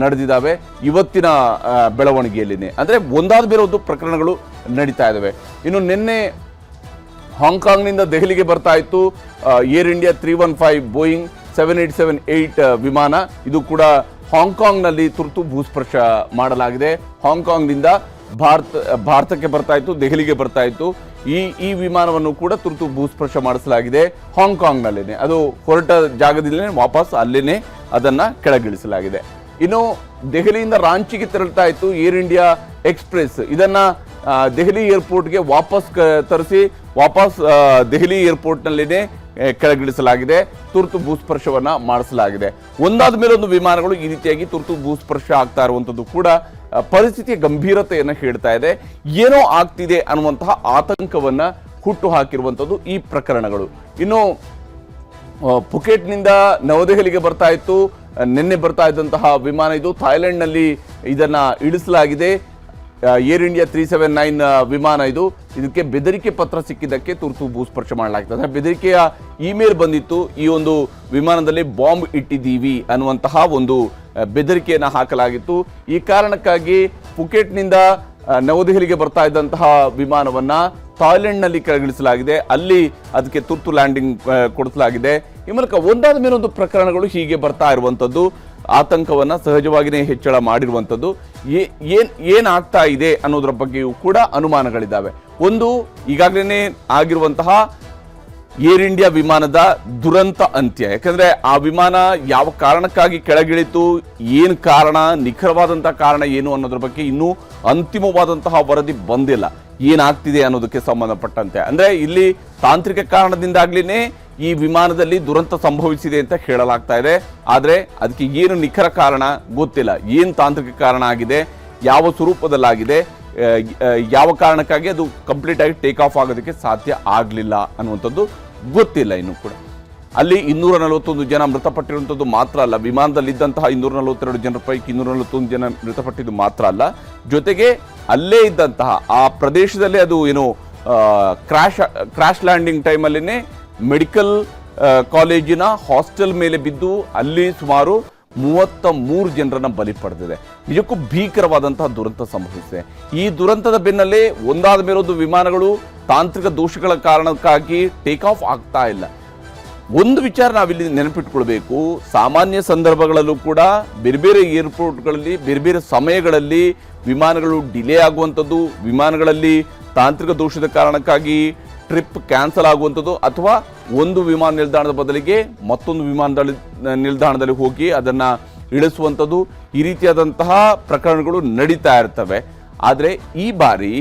ನಡೆದಿದ್ದಾವೆ ಇವತ್ತಿನ ಬೆಳವಣಿಗೆಯಲ್ಲಿನೇ. ಅಂದರೆ ಒಂದಾದ ಮೇಲೆ ಒಂದು ಪ್ರಕರಣಗಳು ನಡೀತಾ ಇದ್ದಾವೆ. ಇನ್ನು ನಿನ್ನೆ ಹಾಂಗ್ಕಾಂಗ್ನಿಂದ ದೆಹಲಿಗೆ ಬರ್ತಾ ಇತ್ತು ಏರ್ ಇಂಡಿಯಾ 315 ಬೋಯಿಂಗ್ 787-8 ವಿಮಾನ. ಇದು ಕೂಡ ಹಾಂಗ್ಕಾಂಗ್ನಲ್ಲಿ ತುರ್ತು ಭೂಸ್ಪರ್ಶ ಮಾಡಲಾಗಿದೆ. ಹಾಂಗ್ಕಾಂಗ್ನಿಂದ ಭಾರತಕ್ಕೆ ಬರ್ತಾ ಇತ್ತು, ದೆಹಲಿಗೆ ಬರ್ತಾ ಇತ್ತು. ಈ ವಿಮಾನವನ್ನು ಕೂಡ ತುರ್ತು ಭೂಸ್ಪರ್ಶ ಮಾಡಿಸಲಾಗಿದೆ ಹಾಂಗ್ಕಾಂಗ್ನಲ್ಲೇನೆ. ಅದು ಹೊರಟ ಜಾಗದಲ್ಲೇ ವಾಪಸ್ ಅಲ್ಲೇನೆ ಅದನ್ನ ಕೆಳಗಿಳಿಸಲಾಗಿದೆ. ಇನ್ನು ದೆಹಲಿಯಿಂದ ರಾಂಚಿಗೆ ತೆರಳ್ತಾ ಇತ್ತು ಏರ್ ಇಂಡಿಯಾ ಎಕ್ಸ್ಪ್ರೆಸ್. ಇದನ್ನ ದೆಹಲಿ ಏರ್ಪೋರ್ಟ್ಗೆ ವಾಪಸ್ ತರಿಸಿ ವಾಪಸ್ ದೆಹಲಿ ಏರ್ಪೋರ್ಟ್ನಲ್ಲಿನೇ ಕೆಳಗಿಳಿಸಲಾಗಿದೆ, ತುರ್ತು ಭೂಸ್ಪರ್ಶವನ್ನ ಮಾಡಿಸಲಾಗಿದೆ. ಒಂದಾದ ಮೇಲೆ ಒಂದು ವಿಮಾನಗಳು ಈ ರೀತಿಯಾಗಿ ತುರ್ತು ಭೂಸ್ಪರ್ಶ ಆಗ್ತಾ ಇರುವಂತದ್ದು ಕೂಡ ಪರಿಸ್ಥಿತಿಯ ಗಂಭೀರತೆಯನ್ನು ಹೇಳ್ತಾ ಇದೆ. ಏನೋ ಆಗ್ತಿದೆ ಅನ್ನುವಂತಹ ಆತಂಕವನ್ನ ಹುಟ್ಟು ಹಾಕಿರುವಂತದ್ದು ಈ ಪ್ರಕರಣಗಳು. ಇನ್ನು ಪುಕೆಟ್ನಿಂದ ನವದೆಹಲಿಗೆ ಬರ್ತಾ ಇತ್ತು, ನಿನ್ನೆ ಬರ್ತಾ ಇದ್ದಂತಹ ವಿಮಾನ ಇದು. ಥಾಯ್ಲೆಂಡ್ನಲ್ಲಿ ಇದನ್ನ ಇಳಿಸಲಾಗಿದೆ. ಏರ್ ಇಂಡಿಯಾ 379 ವಿಮಾನ ಇದು. ಇದಕ್ಕೆ ಬೆದರಿಕೆ ಪತ್ರ ಸಿಕ್ಕಿದ್ದಕ್ಕೆ ತುರ್ತು ಭೂಸ್ಪರ್ಶ ಮಾಡಲಾಗ್ತದೆ. ಬೆದರಿಕೆಯ ಇಮೇಲ್ ಬಂದಿತ್ತು, ಈ ಒಂದು ವಿಮಾನದಲ್ಲಿ ಬಾಂಬ್ ಇಟ್ಟಿದ್ದೀವಿ ಅನ್ನುವಂತಹ ಒಂದು ಬೆದರಿಕೆಯನ್ನು ಹಾಕಲಾಗಿತ್ತು. ಈ ಕಾರಣಕ್ಕಾಗಿ ಪುಕೆಟ್ನಿಂದ ನವದೆಹಲಿಗೆ ಬರ್ತಾ ಇದ್ದಂತಹ ವಿಮಾನವನ್ನ ಥಾಯ್ಲೆಂಡ್ನಲ್ಲಿ ಕೆಳಗಿಳಿಸಲಾಗಿದೆ. ಅಲ್ಲಿ ಅದಕ್ಕೆ ತುರ್ತು ಲ್ಯಾಂಡಿಂಗ್ ಕೊಡಿಸಲಾಗಿದೆ. ಈ ಮೂಲಕ ಒಂದಾದ ಮೇಲೆ ಒಂದು ಪ್ರಕರಣಗಳು ಹೀಗೆ ಬರ್ತಾ ಇರುವಂಥದ್ದು ಆತಂಕವನ್ನ ಸಹಜವಾಗಿಯೇ ಹೆಚ್ಚಳ ಮಾಡಿರುವಂಥದ್ದು. ಏನಾಗ್ತಾ ಇದೆ ಅನ್ನೋದ್ರ ಬಗ್ಗೆಯೂ ಕೂಡ ಅನುಮಾನಗಳಿದ್ದಾವೆ. ಒಂದು, ಈಗಾಗಲೇ ಆಗಿರುವಂತಹ ಏರ್ ಇಂಡಿಯಾ ವಿಮಾನದ ದುರಂತ ಅಂತ್ಯ. ಯಾಕಂದ್ರೆ ಆ ವಿಮಾನ ಯಾವ ಕಾರಣಕ್ಕಾಗಿ ಕೆಳಗಿಳಿತು, ಏನು ಕಾರಣ, ನಿಖರವಾದಂತಹ ಕಾರಣ ಏನು ಅನ್ನೋದ್ರ ಬಗ್ಗೆ ಇನ್ನೂ ಅಂತಿಮವಾದಂತಹ ವರದಿ ಬಂದಿಲ್ಲ. ಏನಾಗ್ತಿದೆ ಅನ್ನೋದಕ್ಕೆ ಸಂಬಂಧಪಟ್ಟಂತೆ ಅಂದ್ರೆ ಇಲ್ಲಿ ತಾಂತ್ರಿಕ ಕಾರಣದಿಂದಾಗ್ಲಿನೇ ಈ ವಿಮಾನದಲ್ಲಿ ದುರಂತ ಸಂಭವಿಸಿದೆ ಅಂತ ಹೇಳಲಾಗ್ತಾ ಇದೆ. ಆದ್ರೆ ಅದಕ್ಕೆ ಏನು ನಿಖರ ಕಾರಣ ಗೊತ್ತಿಲ್ಲ. ಏನು ತಾಂತ್ರಿಕ ಕಾರಣ ಆಗಿದೆ, ಯಾವ ಸ್ವರೂಪದಲ್ಲಾಗಿದೆ, ಯಾವ ಕಾರಣಕ್ಕಾಗಿ ಅದು ಕಂಪ್ಲೀಟ್ ಆಗಿ ಟೇಕ್ ಆಫ್ ಆಗೋದಕ್ಕೆ ಸಾಧ್ಯ ಆಗಲಿಲ್ಲ ಅನ್ನುವಂಥದ್ದು ಗೊತ್ತಿಲ್ಲ ಇನ್ನೂ ಕೂಡ. ಅಲ್ಲಿ 241 ಜನ ಮೃತಪಟ್ಟಿರುವಂಥದ್ದು ಮಾತ್ರ ಅಲ್ಲ, ವಿಮಾನದಲ್ಲಿದ್ದಂತಹ 242 ಜನರ ಪೈಕಿ 241 ಜನ ಮೃತಪಟ್ಟಿದ್ದು ಮಾತ್ರ ಅಲ್ಲ, ಜೊತೆಗೆ ಅಲ್ಲೇ ಇದ್ದಂತಹ ಆ ಪ್ರದೇಶದಲ್ಲೇ ಅದು ಏನು ಕ್ರಾಶ್ ಲ್ಯಾಂಡಿಂಗ್ ಟೈಮಲ್ಲಿನೇ ಮೆಡಿಕಲ್ ಕಾಲೇಜಿನ ಹಾಸ್ಟೆಲ್ ಮೇಲೆ ಬಿದ್ದು ಅಲ್ಲಿ ಸುಮಾರು 33 ಜನರನ್ನ ಬಲಿ ಪಡೆದಿದೆ. ನಿಜಕ್ಕೂ ಭೀಕರವಾದಂತಹ ದುರಂತ ಸಂಭವಿಸಿದೆ. ಈ ದುರಂತದ ಬೆನ್ನಲ್ಲೇ ಒಂದಾದ ಮೇಲೊಂದು ವಿಮಾನಗಳು ತಾಂತ್ರಿಕ ದೋಷಗಳ ಕಾರಣಕ್ಕಾಗಿ ಟೇಕ್ ಆಫ್ ಆಗ್ತಾ ಇಲ್ಲ. ಒಂದು ವಿಚಾರ ನಾವಿಲ್ಲಿ ನೆನಪಿಟ್ಕೊಳ್ಬೇಕು, ಸಾಮಾನ್ಯ ಸಂದರ್ಭಗಳಲ್ಲೂ ಕೂಡ ಬೇರೆ ಬೇರೆ ಏರ್ಪೋರ್ಟ್ಗಳಲ್ಲಿ ಬೇರೆ ಬೇರೆ ಸಮಯಗಳಲ್ಲಿ ವಿಮಾನಗಳು ಡಿಲೇ ಆಗುವಂಥದ್ದು, ವಿಮಾನಗಳಲ್ಲಿ ತಾಂತ್ರಿಕ ದೋಷದ ಕಾರಣಕ್ಕಾಗಿ ಟ್ರಿಪ್ ಕ್ಯಾನ್ಸಲ್ ಆಗುವಂಥದ್ದು, ಅಥವಾ ಒಂದು ವಿಮಾನ ನಿಲ್ದಾಣದ ಬದಲಿಗೆ ಮತ್ತೊಂದು ವಿಮಾನ ನಿಲ್ದಾಣದಲ್ಲಿ ಹೋಗಿ ಅದನ್ನ ಇಳಿಸುವಂಥದ್ದು, ಈ ರೀತಿಯಾದಂತಹ ಪ್ರಕರಣಗಳು ನಡೀತಾ ಇರ್ತವೆ. ಆದರೆ ಈ ಬಾರಿ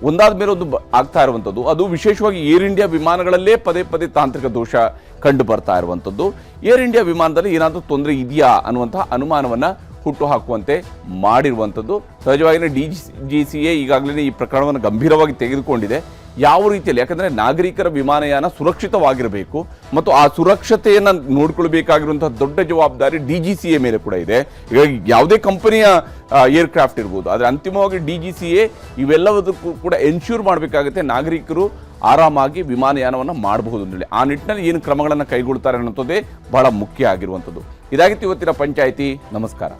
ಒಂದಾದ ಮೇಲೆ ಒಂದು ಆಗ್ತಾ ಇರುವಂಥದ್ದು, ಅದು ವಿಶೇಷವಾಗಿ ಏರ್ ಇಂಡಿಯಾ ವಿಮಾನಗಳಲ್ಲೇ ಪದೇ ಪದೇ ತಾಂತ್ರಿಕ ದೋಷ ಕಂಡು ಬರ್ತಾ ಇರುವಂಥದ್ದು. ಏರ್ ಇಂಡಿಯಾ ವಿಮಾನದಲ್ಲಿ ಏನಾದರೂ ತೊಂದರೆ ಇದೆಯಾ ಅನ್ನುವಂತಹ ಅನುಮಾನವನ್ನ ಹುಟ್ಟು ಹಾಕುವಂತೆ ಮಾಡಿರುವಂಥದ್ದು. ಸಹಜವಾಗಿಯೇ DGCA ಈಗಾಗಲೇ ಈ ಪ್ರಕರಣವನ್ನು ಗಂಭೀರವಾಗಿ ತೆಗೆದುಕೊಂಡಿದೆ. ಯಾವ ರೀತಿಯಲ್ಲಿ, ಯಾಕಂದರೆ ನಾಗರಿಕರ ವಿಮಾನಯಾನ ಸುರಕ್ಷಿತವಾಗಿರಬೇಕು ಮತ್ತು ಆ ಸುರಕ್ಷತೆಯನ್ನು ನೋಡ್ಕೊಳ್ಬೇಕಾಗಿರುವಂತಹ ದೊಡ್ಡ ಜವಾಬ್ದಾರಿ DGCA ಮೇಲೆ ಕೂಡ ಇದೆ. ಈಗ ಯಾವುದೇ ಕಂಪನಿಯ ಏರ್ಕ್ರಾಫ್ಟ್ ಇರ್ಬೋದು, ಆದರೆ ಅಂತಿಮವಾಗಿ DGCA ಇವೆಲ್ಲದಕ್ಕೂ ಕೂಡ ಎನ್ಶ್ಯೂರ್ ಮಾಡಬೇಕಾಗುತ್ತೆ ನಾಗರಿಕರು ಆರಾಮಾಗಿ ವಿಮಾನಯಾನವನ್ನು ಮಾಡಬಹುದು ಅಂತೇಳಿ. ಆ ನಿಟ್ಟಿನಲ್ಲಿ ಏನು ಕ್ರಮಗಳನ್ನು ಕೈಗೊಳ್ತಾರೆ ಅನ್ನೋದೇ ಬಹಳ ಮುಖ್ಯ ಆಗಿರುವಂಥದ್ದು. ಇದಾಗಿತ್ತು ಇವತ್ತಿನ ಪಂಚಾಯಿತಿ. ನಮಸ್ಕಾರ.